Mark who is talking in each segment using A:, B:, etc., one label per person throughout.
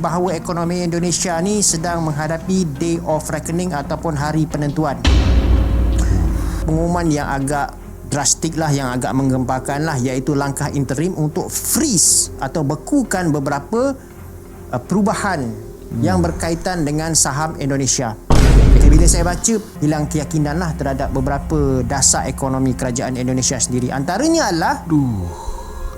A: bahawa ekonomi Indonesia ni sedang menghadapi day of reckoning ataupun hari penentuan. Pengumuman yang agak drastik lah, yang agak menggemparkan lah, iaitu langkah interim untuk freeze atau bekukan beberapa perubahan yang berkaitan dengan saham Indonesia. Bila saya baca, hilang keyakinan lah terhadap beberapa dasar ekonomi kerajaan Indonesia sendiri. Antaranya adalah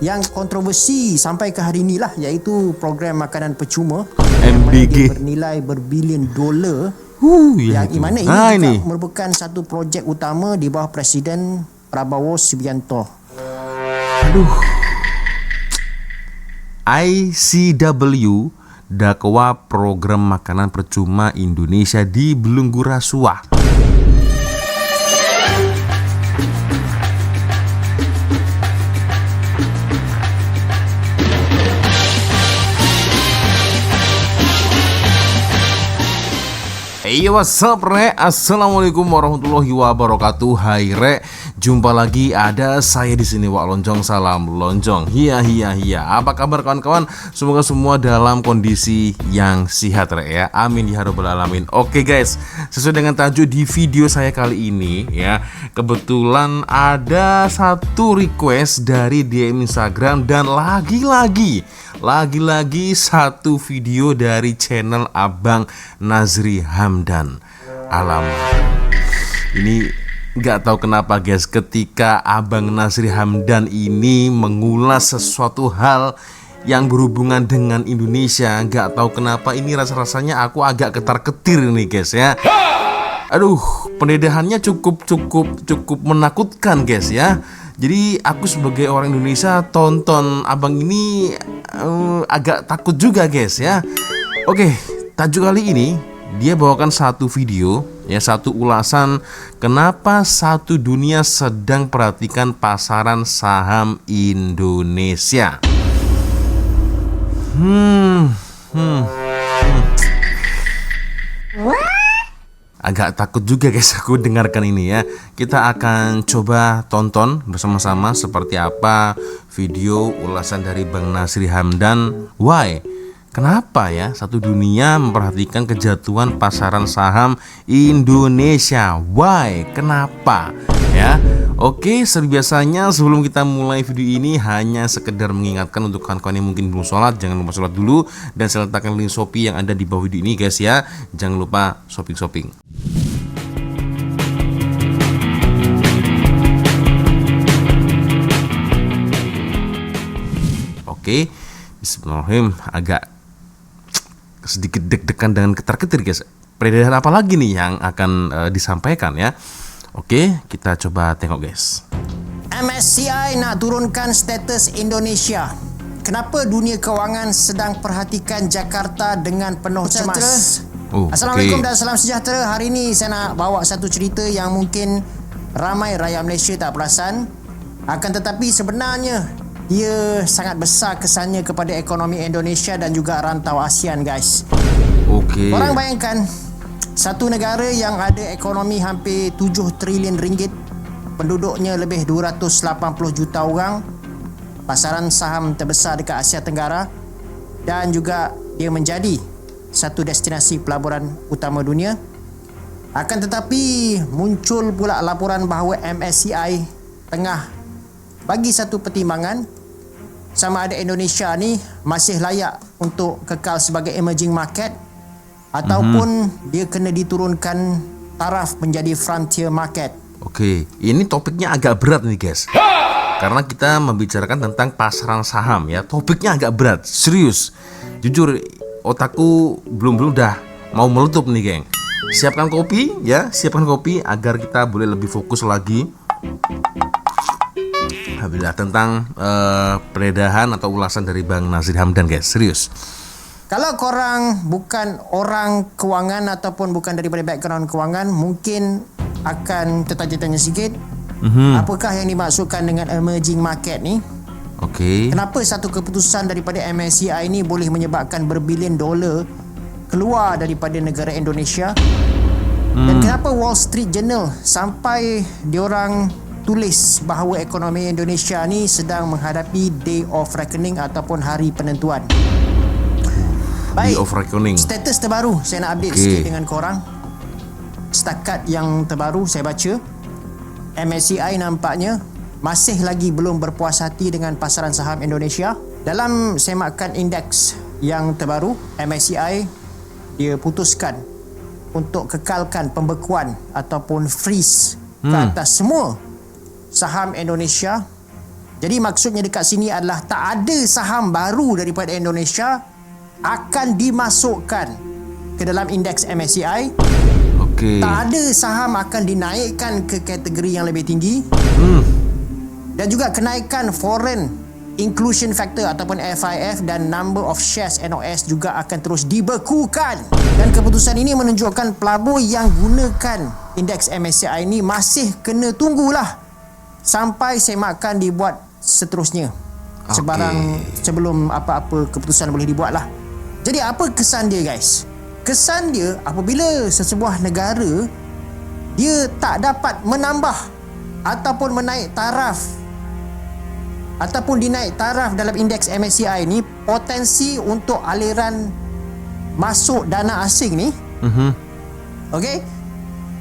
A: yang kontroversi sampai ke hari ini lah, iaitu program makanan percuma
B: MBG
A: yang bernilai berbilion dolar. Yang mana ini juga merupakan satu projek utama di bawah Presiden Prabowo Subianto.
B: ICW dakwa program makanan percuma Indonesia dibelenggu rasuah. Hey, what's up, Re? Assalamualaikum warahmatullahi wabarakatuh. Hai, Re. Jumpa lagi ada saya di sini, Wak Lonjong. Salam lonjong. Hiya. Apa kabar kawan-kawan? Semoga semua dalam kondisi yang sehat, Re, ya. Amin ya rabbal alamin. Oke, guys. Sesuai dengan tajuk di video saya kali ini, ya. Kebetulan ada satu request dari DM Instagram dan lagi-lagi satu video dari channel Abang Nazri Hamdan. Ini nggak tahu kenapa, guys, ketika Abang Nazri Hamdan ini mengulas sesuatu hal yang berhubungan dengan Indonesia, nggak tahu kenapa ini rasanya aku agak ketar-ketir nih, guys, ya. Aduh, pendedahannya cukup menakutkan, guys, ya. Jadi aku sebagai orang Indonesia tonton abang ini agak takut juga, guys, ya. Oke, tajuk kali ini dia bawakan satu video, ya, satu ulasan kenapa satu dunia sedang perhatikan pasaran saham Indonesia. Agak takut juga, guys, aku dengarkan ini, ya. Kita akan coba tonton bersama-sama seperti apa video ulasan dari Bang Nazri Hamdan. Why? Kenapa ya satu dunia memperhatikan kejatuhan pasaran saham Indonesia? Why? Kenapa? Ya. Oke, seperti biasanya sebelum kita mulai video ini hanya sekedar mengingatkan untuk kawan-kawan yang mungkin belum sholat, jangan lupa sholat dulu, dan saya letakkan link Shopee yang ada di bawah video ini, guys, ya. Jangan lupa shopping. Oke, bismillahirrahmanirrahim. Agak sedikit deg-degan dengan ketar-ketir, guys. Peredaran apa lagi nih yang akan disampaikan, ya? Oke, kita coba tengok, guys.
A: MSCI nak turunkan status Indonesia. Kenapa dunia kewangan sedang perhatikan Jakarta dengan penuh cemas? Assalamualaikum dan salam sejahtera. Hari ini saya nak bawa satu cerita yang mungkin ramai rakyat Malaysia tak perasan. Akan tetapi sebenarnya dia sangat besar kesannya kepada ekonomi Indonesia dan juga rantau ASEAN, guys. Korang bayangkan, satu negara yang ada ekonomi hampir 7 trilion ringgit, penduduknya lebih 280 juta orang, pasaran saham terbesar dekat Asia Tenggara, dan juga dia menjadi satu destinasi pelaburan utama dunia. Akan tetapi muncul pula laporan bahawa MSCI tengah bagi satu pertimbangan sama ada Indonesia ni masih layak untuk kekal sebagai emerging market ataupun dia kena diturunkan taraf menjadi frontier market.
B: Oke, ini topiknya agak berat nih, guys. Karena kita membicarakan tentang pasaran saham, ya. Topiknya agak berat, serius. Jujur, otakku belum dah mau meletup nih, geng. Siapkan kopi, ya. Siapkan kopi agar kita boleh lebih fokus lagi. Alhamdulillah tentang peredahan atau ulasan dari Bang Nazri Hamdan, guys. Serius.
A: Kalau korang bukan orang kewangan ataupun bukan daripada background kewangan, mungkin akan tertanya-tanya sikit. Apakah yang dimaksudkan dengan emerging market ni? Kenapa satu keputusan daripada MSCI ini boleh menyebabkan berbilion dolar keluar daripada negara Indonesia? Dan kenapa Wall Street Journal sampai diorang tulis bahawa ekonomi Indonesia ni sedang menghadapi day of reckoning ataupun hari penentuan?
B: di over-reckoning.
A: Status terbaru saya nak update sikit dengan korang. Setakat yang terbaru saya baca, MSCI nampaknya masih lagi belum berpuas hati dengan pasaran saham Indonesia. Dalam semakan indeks yang terbaru, MSCI dia putuskan untuk kekalkan pembekuan ataupun freeze ke atas semua saham Indonesia. Jadi maksudnya dekat sini adalah tak ada saham baru daripada Indonesia akan dimasukkan ke dalam indeks MSCI. Tak ada saham akan dinaikkan ke kategori yang lebih tinggi. Dan juga kenaikan foreign inclusion factor ataupun FIF dan number of shares NOS juga akan terus dibekukan. Dan keputusan ini menunjukkan pelabur yang gunakan indeks MSCI ini masih kena tunggulah sampai semakan dibuat seterusnya. Sebelum apa-apa keputusan boleh dibuat lah. Jadi apa kesan dia, guys? Kesan dia apabila sesebuah negara dia tak dapat menambah ataupun menaik taraf ataupun dinaik taraf dalam indeks MSCI ni, potensi untuk aliran masuk dana asing ni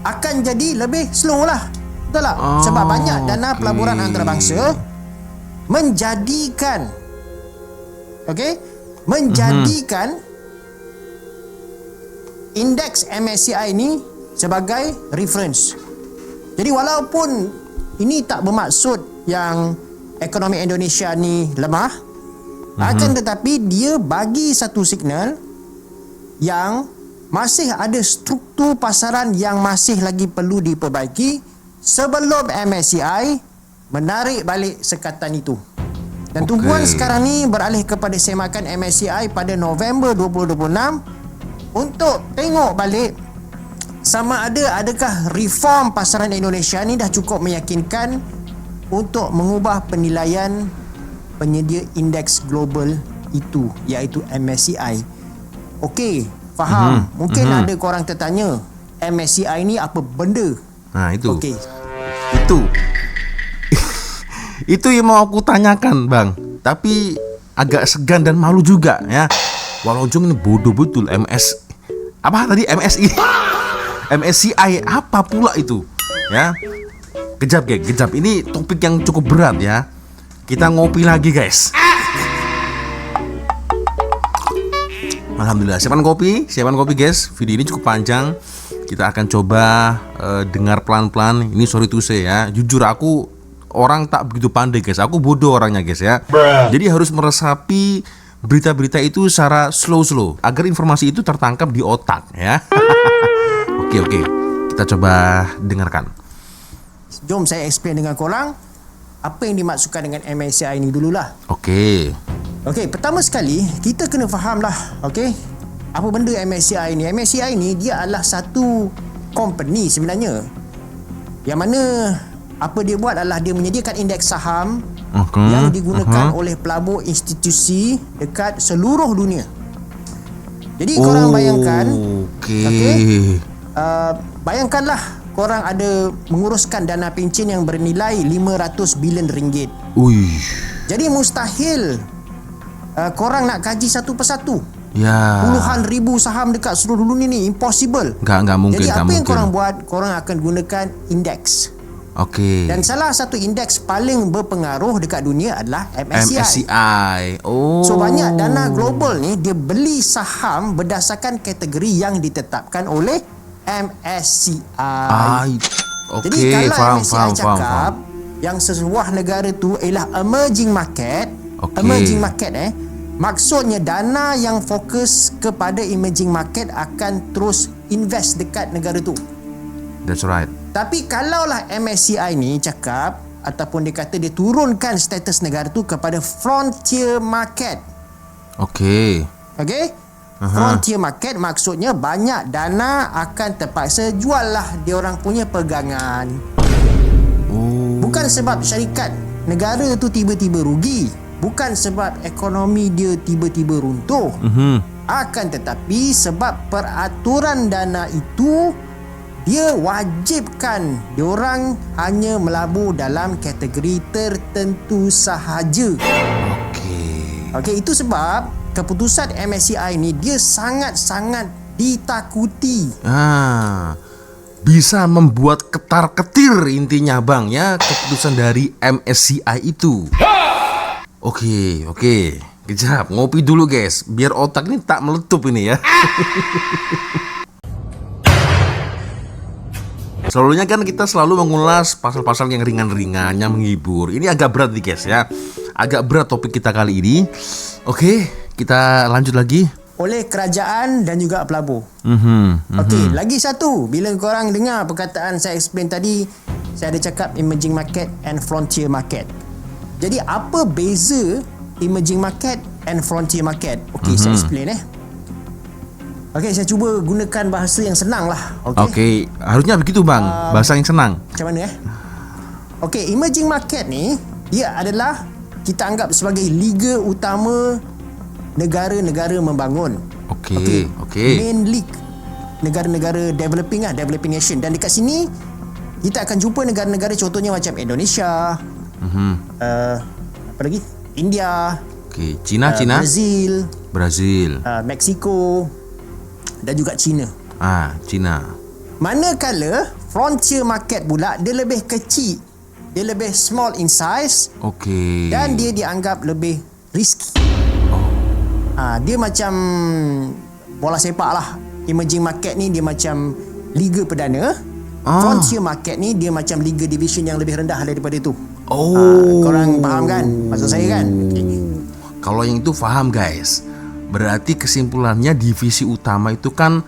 A: akan jadi lebih slow lah. Betul tak? Sebab banyak dana pelaburan antarabangsa menjadikan indeks MSCI ni sebagai reference. Jadi walaupun ini tak bermaksud yang ekonomi Indonesia ni lemah, akan tetapi dia bagi satu signal yang masih ada struktur pasaran yang masih lagi perlu diperbaiki sebelum MSCI menarik balik sekatan itu. Dan tungguan sekarang ni beralih kepada semakan MSCI pada November 2026 untuk tengok balik sama adakah reform pasaran Indonesia ni dah cukup meyakinkan untuk mengubah penilaian penyedia indeks global itu, iaitu MSCI. Okey, faham. Mungkin ada korang tertanya, MSCI ni apa benda?
B: Itu.
A: Okey.
B: Itu yang mau aku tanyakan, Bang. Tapi agak segan dan malu juga ya. Walau ujung ini bodoh betul. Apa tadi MSI? MSCI apa pula itu? Ya. Kejap. Ini topik yang cukup berat ya. Kita ngopi lagi, guys. Alhamdulillah, siapkan kopi guys. Video ini cukup panjang. Kita akan coba dengar pelan-pelan. Ini sorry to say ya. Jujur aku orang tak begitu pandai, guys. Aku bodoh orangnya, guys ya. Jadi harus meresapi berita-berita itu secara slow agar informasi itu tertangkap di otak ya. Oke. Kita coba dengarkan.
A: Jom saya explain dengan korang apa yang dimaksudkan dengan MSCI ini dululah.
B: Okey,
A: pertama sekali kita kena faham lah, apa benda MSCI ni? MSCI ni dia adalah satu company sebenarnya, yang mana apa dia buat adalah dia menyediakan indeks saham yang digunakan oleh pelabur institusi dekat seluruh dunia. Jadi korang bayangkan, bayangkanlah korang ada menguruskan dana pencen yang bernilai 500 bilion ringgit. Jadi mustahil korang nak kaji satu persatu. Puluhan ribu saham dekat seluruh dunia ni impossible.
B: Enggak mungkin.
A: Jadi apa yang korang buat? Korang akan gunakan indeks. Dan salah satu indeks paling berpengaruh dekat dunia adalah MSCI.
B: So
A: banyak dana global ni dia beli saham berdasarkan kategori yang ditetapkan oleh MSCI. Jadi kalau MSCI cakap yang sebuah negara tu ialah emerging market, maksudnya dana yang fokus kepada emerging market akan terus invest dekat negara tu.
B: That's right.
A: Tapi kalaulah MSCI ni cakap ataupun dia kata dia turunkan status negara tu kepada frontier market. Frontier market maksudnya banyak dana akan terpaksa jual lah diorang punya pegangan. Bukan sebab syarikat negara tu tiba-tiba rugi, bukan sebab ekonomi dia tiba-tiba runtuh, akan tetapi sebab peraturan dana itu dia wajibkan diorang hanya melabur dalam kategori tertentu sahaja. Itu sebab keputusan MSCI ni dia sangat-sangat ditakuti.
B: Bisa membuat ketar-ketir intinya bang ya keputusan dari MSCI itu. Oke, kejap ngopi dulu guys, biar otak ini tak meletup ini ya. Selalunya kan kita selalu mengulas pasal-pasal yang ringan-ringan, yang menghibur. Ini agak berat nih guys ya, agak berat topik kita kali ini. Oke, kita lanjut lagi.
A: Oleh kerajaan dan juga pelabur. Okey, lagi satu. Bila korang dengar perkataan saya explain tadi, saya ada cakap emerging market and frontier market. Jadi apa beza emerging market and frontier market? Okey, saya explain Okey, saya cuba gunakan bahasa yang senang lah.
B: Okey, harusnya begitu bang, bahasa yang senang.
A: Macam mana Okey, emerging market ni dia adalah kita anggap sebagai liga utama negara-negara membangun.
B: Okey.
A: Main league negara-negara developing nation. Dan dekat sini kita akan jumpa negara-negara contohnya macam Indonesia, apa lagi? India,
B: China, Brazil,
A: Mexico dan juga China.
B: China.
A: Manakala frontier market pula dia lebih kecil, dia lebih small in size. Dan dia dianggap lebih risky. Dia macam bola sepak lah. Emerging market ni dia macam liga perdana. Frontier market ni dia macam liga division yang lebih rendah daripada itu. Korang faham kan maksud saya kan?
B: Kalau yang itu faham guys. Berarti kesimpulannya divisi utama itu kan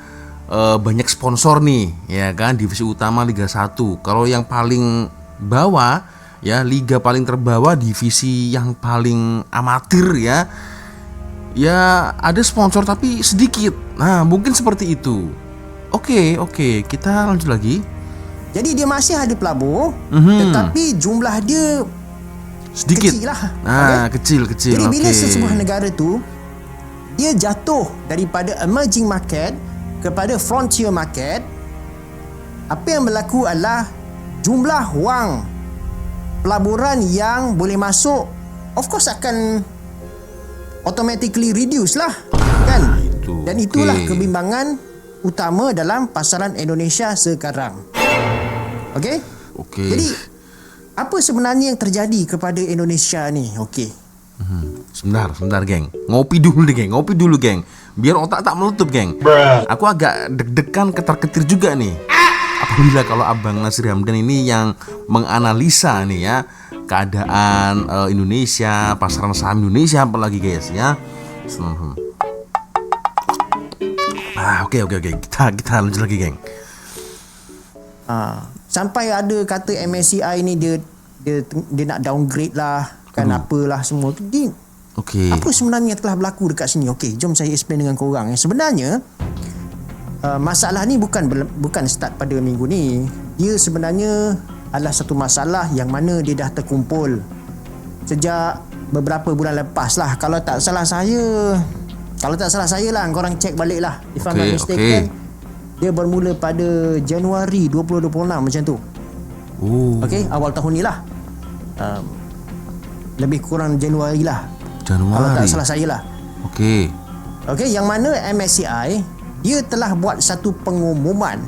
B: banyak sponsor nih, ya kan? Divisi utama Liga 1. Kalau yang paling bawah ya, liga paling terbawah, divisi yang paling amatir ya ada sponsor tapi sedikit. Nah, mungkin seperti itu. Oke, kita lanjut lagi.
A: Jadi dia masih ada pelabur, tetapi jumlah dia
B: sedikit.
A: Kecil lah.
B: Kecil.
A: Jadi bila sesebuah negara tu dia jatuh daripada emerging market kepada frontier market, apa yang berlaku adalah jumlah wang pelaburan yang boleh masuk of course akan automatically reduce lah kan. Dan itulah kebimbangan utama dalam pasaran Indonesia sekarang. Okey. Jadi apa sebenarnya yang terjadi kepada Indonesia ni?
B: Sebentar geng, ngopi dulu geng, biar otak tak meletup geng. Aku agak deg-degan, ketar-ketir juga nih apabila kalau Abang Nasri Hamdan ini yang menganalisa nih ya keadaan Indonesia, pasaran saham Indonesia apalagi guys ya. Oke. Kita lanjut lagi geng.
A: Sampai ada kata MSCI ni dia nak downgrade lah kan, apalah semua. Jadi apa sebenarnya yang telah berlaku dekat sini? Jom saya explain dengan korang. Sebenarnya masalah ni bukan start pada minggu ni. Dia sebenarnya adalah satu masalah yang mana dia dah terkumpul sejak beberapa bulan lepas lah. Kalau tak salah saya lah, korang cek balik lah, if I'm not mistaken. Dia bermula pada Januari 2026 macam tu. Awal tahun ni lah, lebih kurang Januari lah, kalau tak salah saya lah. Yang mana MSCI dia telah buat satu pengumuman.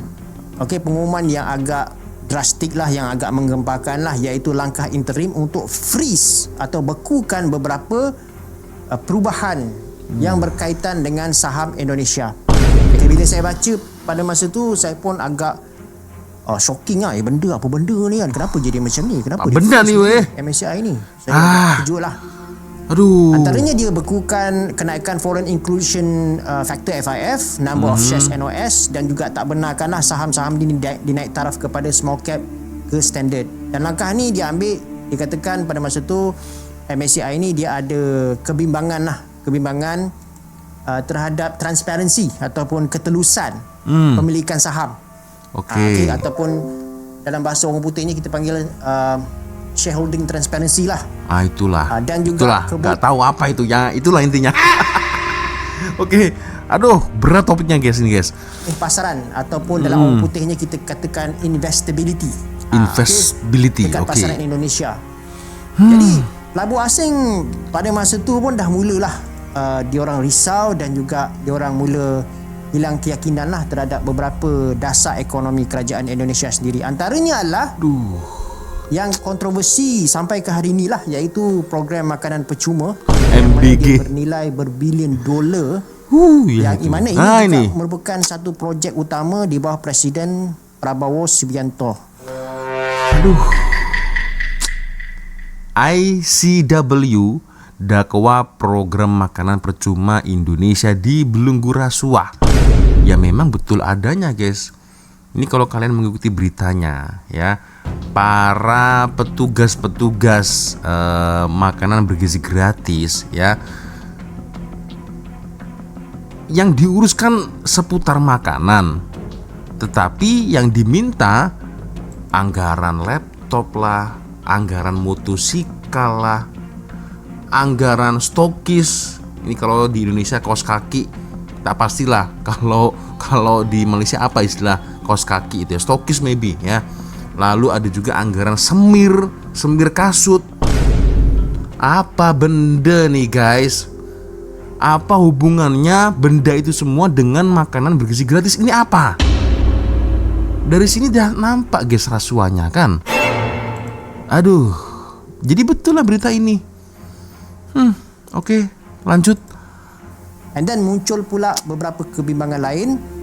A: Pengumuman yang agak drastik lah, yang agak menggempakan lah, iaitu langkah interim untuk freeze atau bekukan beberapa perubahan yang berkaitan dengan saham Indonesia. Bila saya baca pada masa tu, saya pun agak shocking lah. Benda ni kan, kenapa jadi macam ni? Kenapa
B: benda ni
A: MSCI ni? Saya terkejut lah. Antaranya dia bekukan kenaikan Foreign Inclusion Factor FIF, number of shares NOS, dan juga tak benarkanlah saham-saham dinaik taraf kepada small cap ke standard. Dan langkah ni dia ambil, dikatakan pada masa tu MSCI ni dia ada kebimbangan terhadap transparansi ataupun ketelusan pemilikan saham. Ataupun dalam bahasa orang putihnya kita panggil shareholding transparency lah.
B: Itulah.
A: Dan juga
B: tak tahu apa itu ya, itulah intinya. Aduh, berat topiknya guys ini guys.
A: Pasaran ataupun dalam orang putihnya kita katakan investability. Dekat pasaran Indonesia. Jadi pelabur asing pada masa tu pun dah mulalah diorang risau dan juga diorang mula hilang keyakinan lah terhadap beberapa dasar ekonomi kerajaan Indonesia sendiri. Antaranya adalah yang kontroversi sampai ke hari inilah, iaitu program makanan percuma
B: MBG
A: yang bernilai berbilion dolar, yang mana ini juga merupakan satu projek utama di bawah Presiden Prabowo Subianto.
B: ICW dakwa program makanan percuma Indonesia dibelenggu rasuah. Ya memang betul adanya, guys. Ini kalau kalian mengikuti beritanya ya, para petugas makanan bergizi gratis ya, yang diuruskan seputar makanan, tetapi yang diminta anggaran laptop lah, anggaran motosikal lah, anggaran stokis. Ini kalau di Indonesia kaos kaki, tak pastilah kalau di Malaysia apa istilah kaos kaki itu ya, stokis maybe ya. Lalu ada juga anggaran semir kasut. Apa benda nih guys? Apa hubungannya benda itu semua dengan makanan bergizi gratis? Ini apa? Dari sini dah nampak guys rasuahnya kan. Aduh, jadi betul lah berita ini. Oke, lanjut.
A: And then muncul pula beberapa kebimbangan lain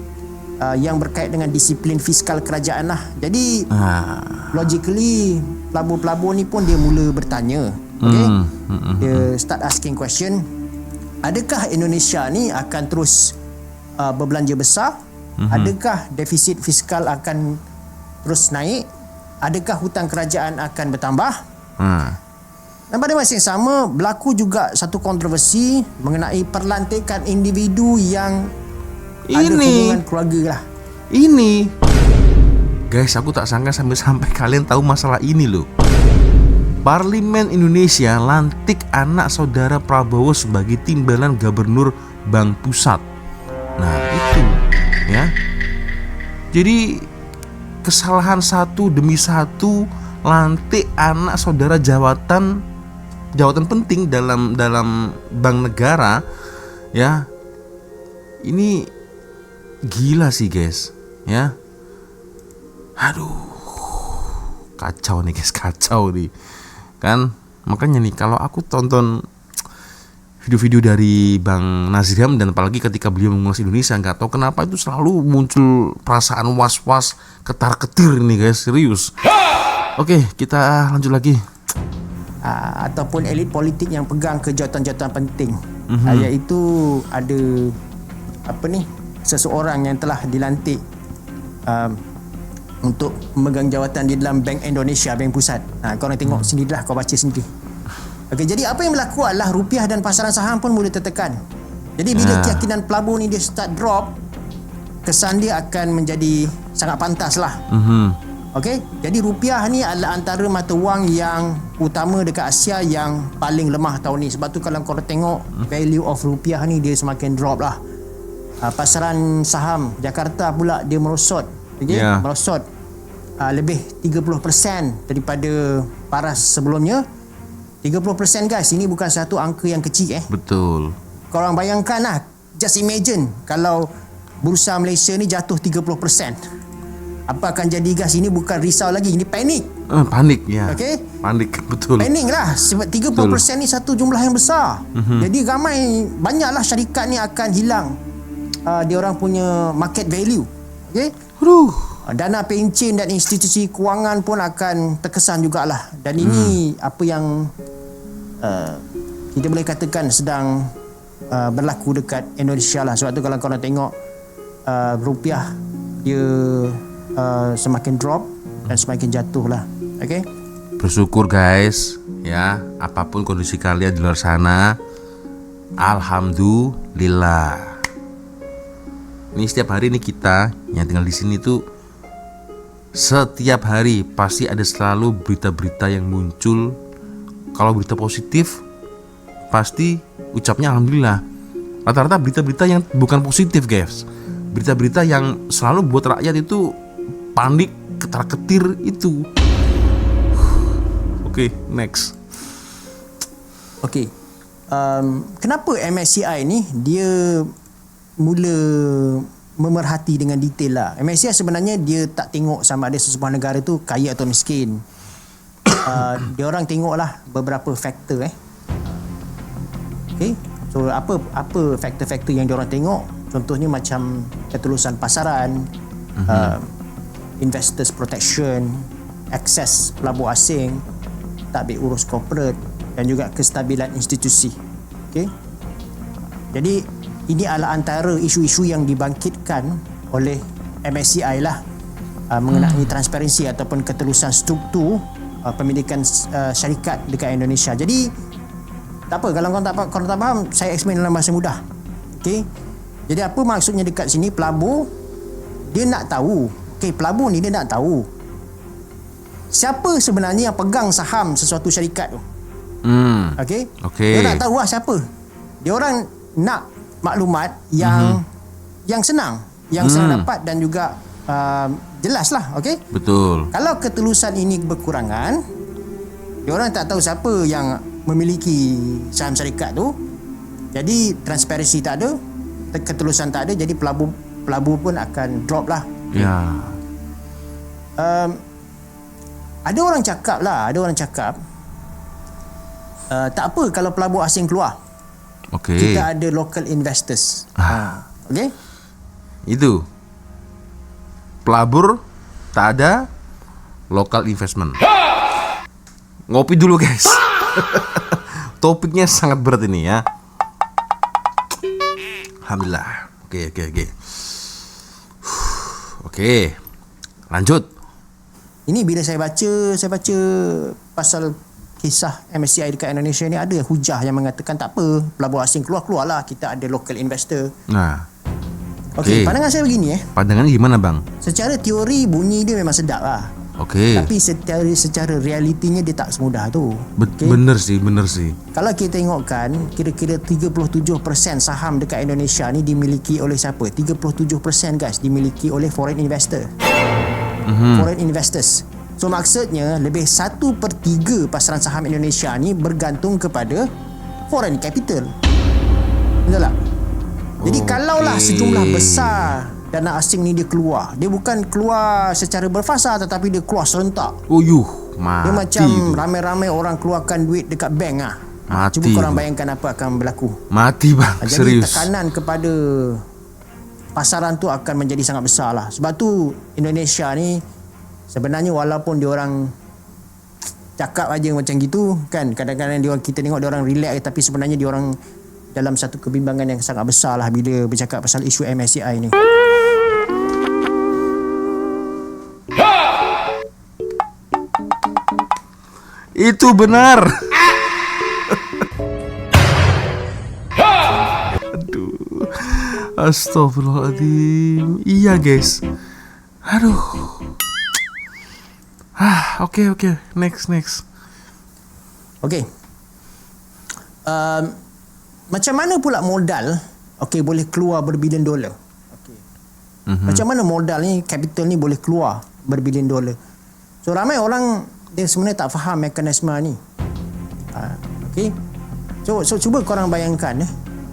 A: yang berkait dengan disiplin fiskal kerajaan lah. Jadi logically pelabur-pelabur ni pun dia mula bertanya, dia start asking question, adakah Indonesia ni akan terus berbelanja besar? Adakah defisit fiskal akan terus naik? Adakah hutang kerajaan akan bertambah? Dan pada masa yang sama berlaku juga satu kontroversi mengenai perlantikan individu yang ada hubungan keluarga lah.
B: Ini guys, aku tak sangka sampai kalian tahu masalah ini loh. Parlemen Indonesia lantik anak saudara Prabowo sebagai timbalan gubernur Bank Pusat. Nah itu ya, jadi kesalahan satu demi satu, lantik anak saudara jawatan penting dalam bank negara ya. Ini gila sih guys ya. Aduh, kacau nih guys, kacau nih kan. Makanya nih kalau aku tonton video-video dari Bang Nazir Hamdan, apalagi ketika beliau mengulas Indonesia, nggak tahu kenapa itu selalu muncul perasaan was-was, ketar-ketir nih guys, serius. Oke, kita lanjut lagi.
A: Ataupun elit politik yang pegang ke jawatan-jawatan penting, iaitu ada seseorang yang telah dilantik untuk memegang jawatan di dalam Bank Indonesia, Bank Pusat. Korang tengok sendirilah, kau baca sendiri. Okey, jadi apa yang berlaku adalah rupiah dan pasaran saham pun mula tertekan. Jadi bila keyakinan pelabur ni dia start drop, kesan dia akan menjadi sangat pantas lah. Okey, jadi rupiah ni adalah antara mata wang yang utama dekat Asia yang paling lemah tahun ni. Sebab tu kalau korang tengok value of rupiah ni dia semakin drop lah. Pasaran saham Jakarta pula dia merosot, merosot lebih 30% daripada paras sebelumnya. 30% guys, ini bukan satu angka yang kecil
B: Betul.
A: Korang bayangkan lah, just imagine kalau bursa Malaysia ni jatuh 30%. Apa akan jadi guys? Ini bukan risau lagi, ini panik.
B: Panik ya.
A: Okey?
B: Panik, betul.
A: Panik lah sebab 30% betul. Ni satu jumlah yang besar. Jadi banyaklah syarikat ni akan hilang dia orang punya market value. Okey? Dana pencen dan institusi kewangan pun akan terkesan jugalah. Dan ini apa yang kita boleh katakan sedang berlaku dekat Indonesia lah. Sebab tu kalau korang tengok rupiah dia semakin drop dan semakin jatuh lah. Okay?
B: Bersyukur guys ya, apapun kondisi kalian di luar sana, alhamdulillah. Ini setiap hari nih kita yang tinggal di sini tuh, setiap hari pasti ada selalu berita-berita yang muncul. Kalau berita positif pasti ucapnya alhamdulillah. Rata-rata berita-berita yang bukan positif guys, berita-berita yang selalu buat rakyat itu panik, ketar-ketir itu. Oke, next.
A: Okey. kenapa MSCI ni dia mula memerhati dengan detail lah. MSCI sebenarnya dia tak tengok sama ada sesebuah negara tu kaya atau miskin. Dia orang tengoklah beberapa faktor Okay. So apa faktor-faktor yang dia orang tengok? Contohnya macam ketulusan pasaran, investors protection, akses pelabur asing, tadbir urus korporat dan juga kestabilan institusi. Okay. Jadi ini adalah antara isu-isu yang dibangkitkan oleh MSCI lah mengenai transparansi ataupun ketelusan struktur pemilikan syarikat dekat Indonesia. Jadi tak apa, kalau korang tak faham, saya explain dalam bahasa mudah. Okay. Jadi apa maksudnya dekat sini? Pelabur dia nak tahu. Okay, pelabur ni dia nak tahu siapa sebenarnya yang pegang saham sesuatu syarikat tu. Okay. Dia nak tahu siapa. Dia orang nak maklumat yang senang, yang senang dapat dan juga jelas lah. Okay.
B: Betul.
A: Kalau ketelusan ini berkurangan, dia orang tak tahu siapa yang memiliki saham syarikat tu, jadi transparansi tak ada, ketelusan tak ada, jadi pelabur pun akan drop lah.
B: Ya.
A: Ada orang cakap tak apa kalau pelabur asing keluar.
B: Okey.
A: Kita ada local investors. Okey.
B: Itu. Pelabur tak ada, local investment. Ngopi dulu guys. Topiknya sangat berat ini ya. Alhamdulillah. Oke. Lanjut.
A: Ini bila saya baca pasal kisah MSCI dekat Indonesia ni, ada hujah yang mengatakan tak apa, pelabur asing keluarlah, kita ada local investor.
B: Nah.
A: Okey, pandangan saya begini
B: Pandangannya gimana bang?
A: Secara teori bunyi dia memang sedap lah.
B: Okey.
A: Tapi secara realitinya dia tak semudah tu.
B: Okay? Bener sih.
A: Kalau kita tengokkan, kira-kira 37% saham dekat Indonesia ni dimiliki oleh siapa? 37% guys dimiliki oleh foreign investor. Foreign investors. So maksudnya lebih 1/3 pasaran saham Indonesia ni bergantung kepada foreign capital. Betul tak? Jadi kalaulah sejumlah besar dana asing ni dia keluar, dia bukan keluar secara berfasa tetapi dia keluar serentak.
B: Mati.
A: Dia macam ramai-ramai orang keluarkan duit dekat bank lah. Cuba korang bayangkan apa akan berlaku.
B: Mati bang,
A: Jadi
B: serius.
A: tekanan kepada pasaran tu akan menjadi sangat besar lah. Sebab tu Indonesia ni sebenarnya walaupun dia orang cakap aja macam gitu kan, kadang-kadang kita tengok dia orang relax, tapi sebenarnya dia orang dalam satu kebimbangan yang sangat besar lah bila bercakap pasal isu MSCI ni.
B: Itu benar. Aduh. Astagfirullahaladzim. Iya guys. Aduh. Oke. Next.
A: Okey. Macam mana pula modal boleh keluar berbilion dolar? Macam mana modal ni, capital ni boleh keluar berbilion dolar? So ramai orang dia sebenarnya tak faham mekanisme ni. Okey. So cuba korang bayangkan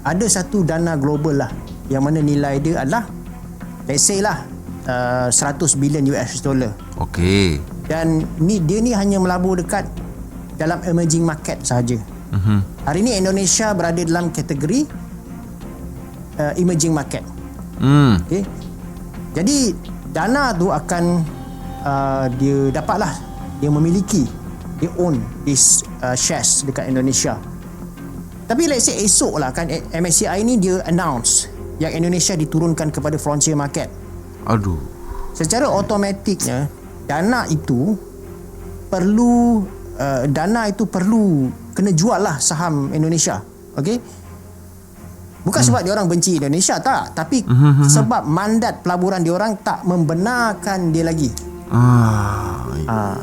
A: ada satu dana global lah yang mana nilai dia adalah let's say lah 100 bilion US dollar.
B: Okey.
A: Dan dia ni hanya melabur dekat dalam emerging market sahaja. Hari ni Indonesia berada dalam kategori emerging market. Okay. Jadi dana tu akan dia dapatlah, dia memiliki, dia own this shares dekat Indonesia. Tapi let's say esok lah kan MSCI ni dia announce yang Indonesia diturunkan kepada frontier market.
B: Aduh.
A: Secara automatiknya dana itu perlu kena jual lah saham Indonesia. Okey. Bukan sebab dia orang benci Indonesia, tak, tapi sebab mandat pelaburan dia orang tak membenarkan dia lagi.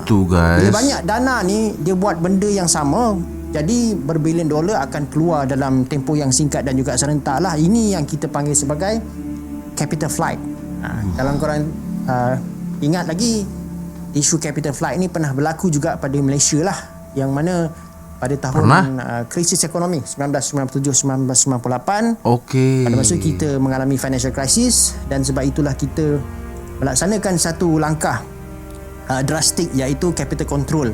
B: Itu guys.
A: Bila banyak dana ni dia buat benda yang sama, jadi berbilion dolar akan keluar dalam tempoh yang singkat dan juga serentak lah. Ini yang kita panggil sebagai capital flight. Kalau korang ingat lagi, isu capital flight ni pernah berlaku juga pada Malaysia lah, yang mana pada tahun krisis ekonomi 1997-1998.
B: Okey.
A: Pada masa kita mengalami financial crisis, dan sebab itulah kita melaksanakan satu langkah drastik, iaitu capital control.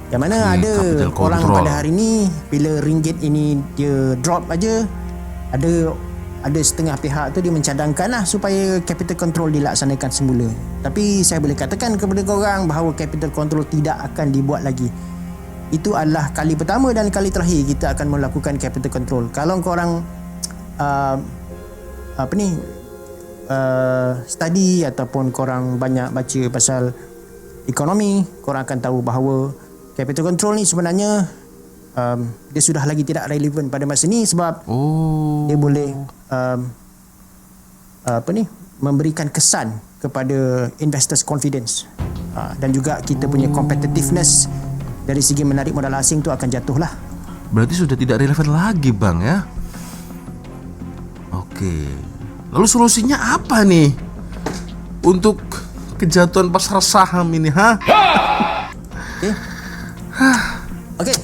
A: Yang mana ada orang pada hari ni bila ringgit ini dia drop aja, ada setengah pihak tu dia mencadangkan lah supaya capital control dilaksanakan semula. Tapi saya boleh katakan kepada korang bahawa capital control tidak akan dibuat lagi. Itu adalah kali pertama dan kali terakhir kita akan melakukan capital control. Kalau korang study ataupun korang banyak baca pasal ekonomi, korang akan tahu bahawa capital control ni sebenarnya dia sudah lagi tidak relevan pada masa ni, sebab dia boleh memberikan kesan kepada investors confidence, dan juga kita punya competitiveness dari segi menarik modal asing tu akan jatuh lah.
B: Berarti sudah tidak relevan lagi bang ya. Okey. Lalu solusinya apa nih untuk kejatuhan pasar saham ini, ha?
A: Okey.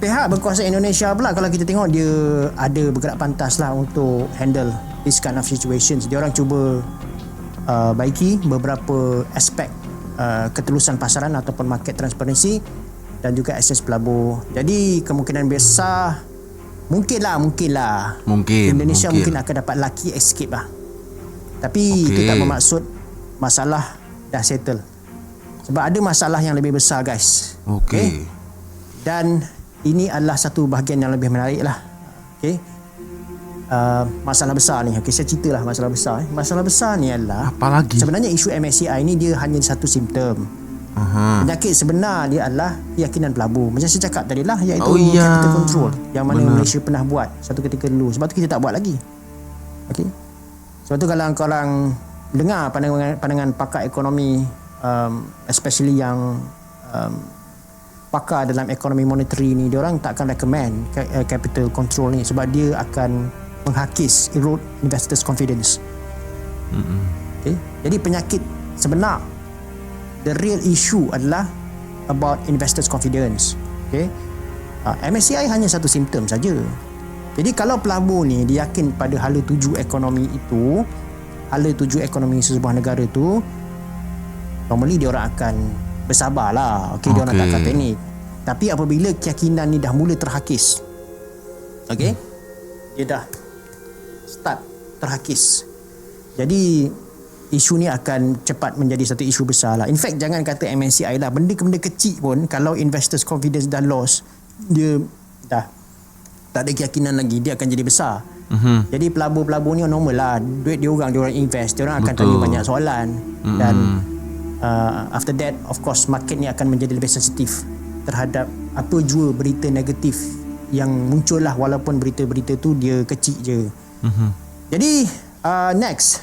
A: Pihak berkuasa Indonesia pula, kalau kita tengok dia ada bergerak pantas lah untuk handle this kind of situations. Dia orang cuba baiki beberapa aspek ketulusan pasaran ataupun market transparency dan juga akses pelabur. Jadi kemungkinan besar mungkin Indonesia mungkin akan dapat lucky escape lah. Tapi itu tak bermaksud masalah dah settle, sebab ada masalah yang lebih besar guys. Okay? Dan ini adalah satu bahagian yang lebih menarik lah. Masalah besar ni, saya ceritalah masalah besar. Masalah besar ni adalah
B: apalagi?
A: Sebenarnya isu MSCI ni dia hanya satu simptom. Penyakit sebenar dia adalah keyakinan pelabur. Macam saya cakap tadi lah, iaitu capital control yang mana Malaysia pernah buat satu ketika dulu. Sebab tu kita tak buat lagi. Sebab tu kalau korang dengar pandangan pakar ekonomi, especially yang pakar dalam ekonomi monetary ni, diorang tak akan recommend capital control ni, sebab dia akan menghakis, erode investors confidence. Jadi penyakit sebenar, the real issue adalah about investors confidence. MSCI hanya satu simptom saja. Jadi kalau pelabur ni dia yakin pada hala tuju ekonomi itu, hala tuju ekonomi sebuah negara tu, normally dia orang akan bersabarlah. Dia orang tak akan panik. Tapi apabila keyakinan ni dah mula terhakis, dia dah start terhakis, jadi isu ni akan cepat menjadi satu isu besar lah. In fact, jangan kata MSCI lah, benda-benda kecil pun kalau investors confidence dah lost, dia dah tak ada keyakinan lagi, dia akan jadi besar. Jadi pelabur-pelabur ni normal lah, duit dia orang invest, dia orang akan tanya banyak soalan. Dan after that, of course, market ni akan menjadi lebih sensitif terhadap apa jua berita negatif yang muncul lah, walaupun berita-berita tu dia kecil je. Jadi next,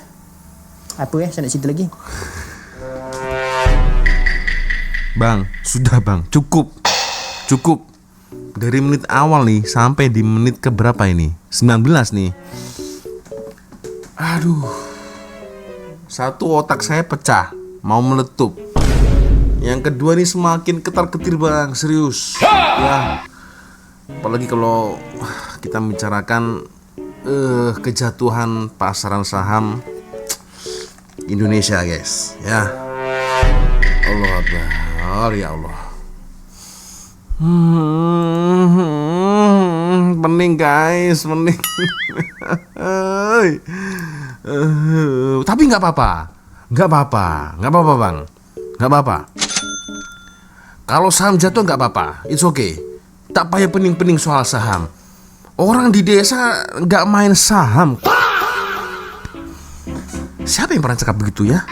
A: apa saya nak cerita lagi?
B: Bang, sudah bang, cukup. Dari menit awal nih sampai di menit keberapa ini? 19 nih. Aduh, satu otak saya pecah, mau meletup. Yang kedua nih semakin ketar-ketir bang, serius. Ya, apalagi kalau kita membicarakan kejatuhan pasaran saham Indonesia guys. Ya, Allah Akbar, ya Allah. Pening guys, pening. Tapi nggak apa-apa bang, nggak apa-apa. Kalau saham jatuh nggak apa-apa, it's okay. Tak payah pening-pening soal saham. Orang di desa nggak main saham. Siapa yang pernah cakap begitu ya?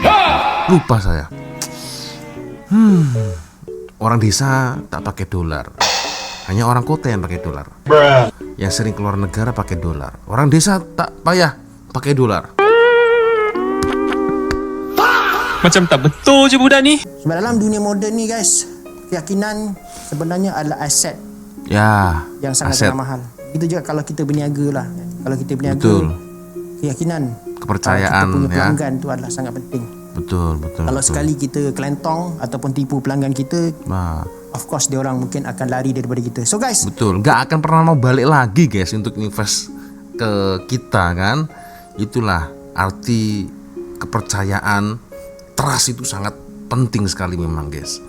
B: Lupa saya. Orang desa tak pakai dolar. Hanya orang kota yang pakai dolar. Yang sering keluar negara pakai dolar. Orang desa tak payah pakai dolar.
C: Macam tak betul je budak ni.
A: Sebab dalam dunia moden ni guys, keyakinan sebenarnya adalah aset.
B: Ya,
A: yang sangat mahal. Itu juga kalau kita berniaga lah. Kalau kita berniaga, keyakinan,
B: kepercayaan,
A: kita punya pelanggan tu adalah sangat penting.
B: Betul.
A: Kalau sekali kita kelentong ataupun tipu pelanggan kita,
B: Nah,
A: of course dia orang mungkin akan lari daripada kita. So guys,
B: betul, nggak akan pernah mau balik lagi guys untuk invest ke kita kan. Itulah arti kepercayaan, trust itu sangat penting sekali memang guys.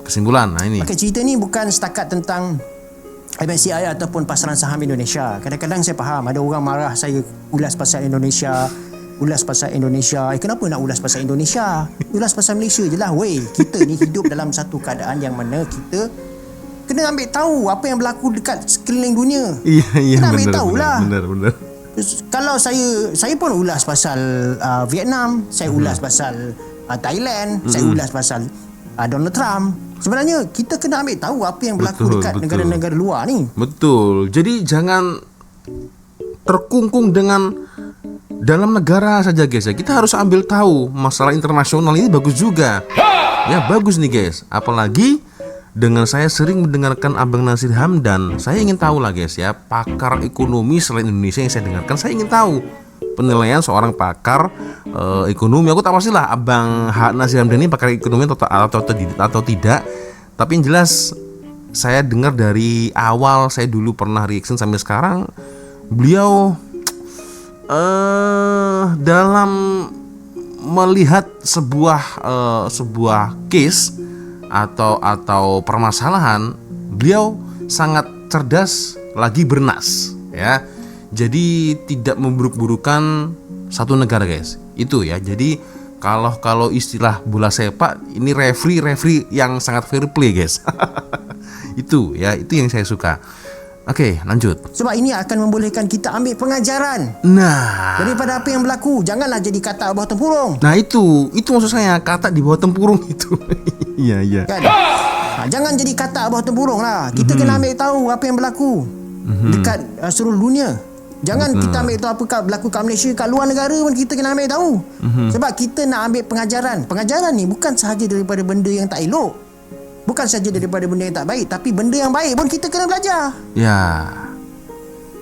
B: Kesimpulan, nah ini.
A: Okay, cerita ni bukan setakat tentang MSCI ataupun pasaran saham Indonesia. Kadang-kadang saya faham ada orang marah saya ulas pasal Indonesia. Kenapa nak ulas pasal Indonesia? Ulas pasal Malaysia je lah. Weh, kita ni hidup dalam satu keadaan yang mana kita kena ambil tahu apa yang berlaku dekat sekeliling dunia.
B: Iya,
A: kena ambil tahulah.
B: Benar.
A: Kalau saya pun ulas pasal Vietnam, saya ulas pasal Thailand, saya ulas pasal Donald Trump. Sebenarnya kita kena ambil tahu apa yang berlaku dekat negara-negara luar ni.
B: Betul. Jadi jangan terkungkung dengan dalam negara saja guys ya. Kita harus ambil tahu masalah internasional ini bagus juga. Ya bagus nih guys. Apalagi dengan saya sering mendengarkan Abang Nasir Hamdan, saya ingin tahu lah guys ya, pakar ekonomi selain Indonesia yang saya dengarkan, saya ingin tahu penilaian seorang pakar ekonomi. Aku tak pastilah Abang Nasir Hamdan ini pakar ekonomi atau tidak. Tapi yang jelas saya dengar dari awal saya dulu pernah reaction sampai sekarang, beliau dalam melihat sebuah case atau permasalahan, beliau sangat cerdas lagi bernas ya. Jadi tidak memburuk-burukan satu negara guys. Itu ya. Jadi kalau istilah bola sepak ini referee yang sangat fair play guys. Itu ya, itu yang saya suka. Oke, lanjut.
A: Sebab ini akan membolehkan kita ambil pengajaran.
B: Nah,
A: daripada apa yang berlaku. Janganlah jadi katak bawah tempurung.
B: Nah itu maksud saya, katak di bawah tempurung itu. Iya.
A: Kan? Jangan jadi katak bawah tempurung lah. Kita kena ambil tahu apa yang berlaku dekat seluruh dunia. Jangan kita ambil tahu apa berlaku kat Malaysia, kat luar negara pun kita kena ambil tahu. Sebab kita nak ambil pengajaran. Pengajaran ni bukan sahaja daripada benda yang tak elok, bukan saja daripada benda yang tak baik, tapi benda yang baik pun kita kena belajar.
B: Ya.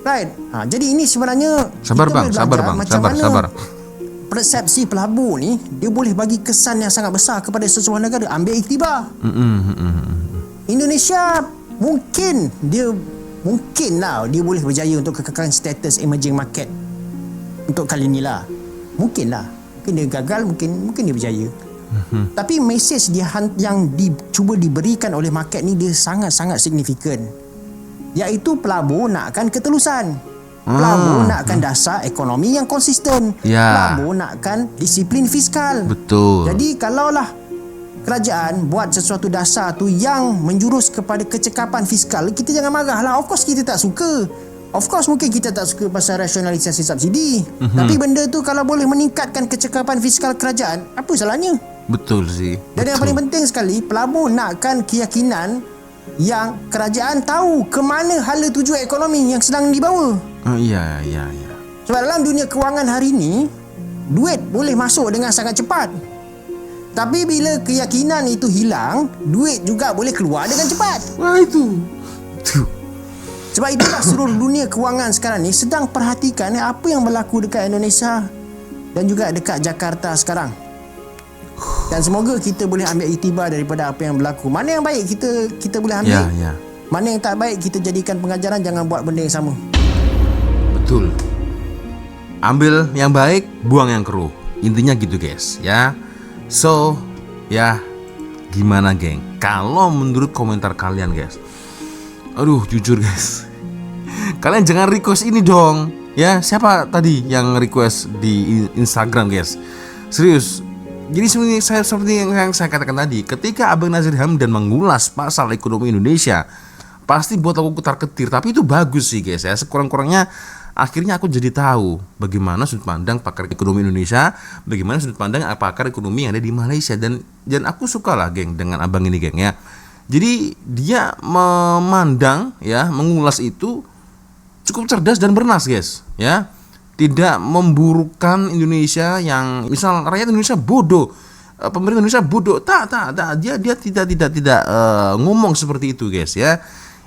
A: Right. Jadi ini sebenarnya
B: sabar bang.
A: Persepsi pelabur ni dia boleh bagi kesan yang sangat besar kepada sesebuah negara. Ambil iktibar. Indonesia mungkinlah dia boleh berjaya untuk kekalkan status emerging market untuk kali ni lah. Mungkin dia gagal, mungkin dia berjaya. Tapi mesej yang cuba diberikan oleh market ni dia sangat-sangat signifikan, iaitu pelabur nakkan ketelusan, pelabur nakkan dasar ekonomi yang konsisten, pelabur nakkan disiplin fiskal.
B: Betul.
A: Jadi kalaulah kerajaan buat sesuatu dasar tu yang menjurus kepada kecekapan fiskal, kita jangan marah lah. Of course kita tak suka. Of course mungkin kita tak suka pasal rasionalisasi subsidi. Tapi benda tu kalau boleh meningkatkan kecekapan fiskal kerajaan, apa salahnya?
B: Betul sih.
A: Dan yang paling penting sekali, pelabur nakkan keyakinan yang kerajaan tahu ke mana hala tuju ekonomi yang sedang dibawa.
B: Iya.
A: Sebab dalam dunia kewangan hari ini, duit boleh masuk dengan sangat cepat. Tapi bila keyakinan itu hilang, duit juga boleh keluar dengan cepat.
B: Wah itu.
A: Sebab itulah seluruh dunia kewangan sekarang ni sedang perhatikan apa yang berlaku dekat Indonesia dan juga dekat Jakarta sekarang. Dan semoga kita boleh ambil iktibar daripada apa yang berlaku. Mana yang baik kita boleh ambil.
B: Ya.
A: Mana yang tak baik kita jadikan pengajaran, jangan buat benda yang sama.
B: Betul. Ambil yang baik, buang yang keruh. Intinya gitu guys ya. So ya, gimana geng? Kalau menurut komentar kalian guys, aduh jujur guys, kalian jangan request ini dong ya. Siapa tadi yang request di Instagram guys? Serius. Jadi seperti yang saya katakan tadi, ketika Abang Nasir Hamdan mengulas pasal ekonomi Indonesia, pasti buat aku ketar-ketir. Tapi itu bagus sih guys ya. Sekurang-kurangnya akhirnya aku jadi tahu bagaimana sudut pandang pakar ekonomi Indonesia, bagaimana sudut pandang pakar ekonomi yang ada di Malaysia. Dan aku suka lah geng dengan abang ini geng ya. Jadi dia memandang ya, mengulas itu cukup cerdas dan bernas guys ya. Tidak memburukkan Indonesia yang misal rakyat Indonesia bodoh, pemerintah Indonesia bodoh. Tak. Dia tidak ngomong seperti itu guys ya.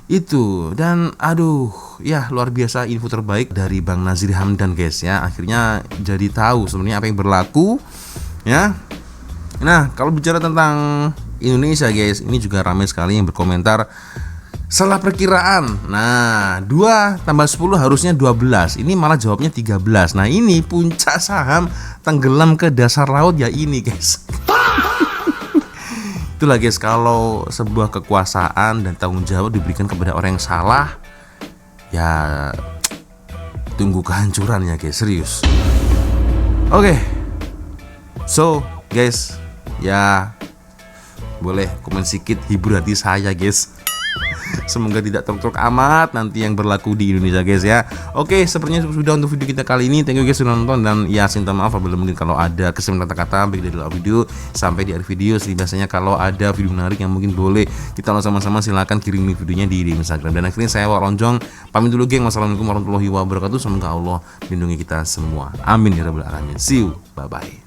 B: Itu. Dan aduh, ya luar biasa info terbaik dari Bang Nazri Hamdan guys ya. Akhirnya jadi tahu sebenarnya apa yang berlaku ya. Nah, kalau bicara tentang Indonesia guys, ini juga ramai sekali yang berkomentar salah perkiraan. Nah, 2 tambah 10 harusnya 12. Ini malah jawabnya 13. Nah, ini puncak saham tenggelam ke dasar laut ya ini guys. Itulah guys, kalau sebuah kekuasaan dan tanggung jawab diberikan kepada orang yang salah, ya tunggu kehancuran ya guys, serius. Oke. So, guys, ya boleh komen sedikit hibur hati saya guys. Semoga tidak truk-truk amat nanti yang berlaku di Indonesia guys ya. Oke, sepertinya sudah untuk video kita kali ini. Thank you guys sudah nonton, dan ya minta maaf apabila mungkin kalau ada kesalahan kata-kata baik dari awal video sampai di akhir video. Jadi biasanya kalau ada video menarik yang mungkin boleh kita sama-sama, silahkan kirimi videonya di Instagram. Dan akhirnya saya Wak Lonjong pamit dulu geng. Wassalamualaikum warahmatullahi wabarakatuh. Semoga Allah melindungi kita semua. Amin ya rabbal alamin. See you. Bye bye.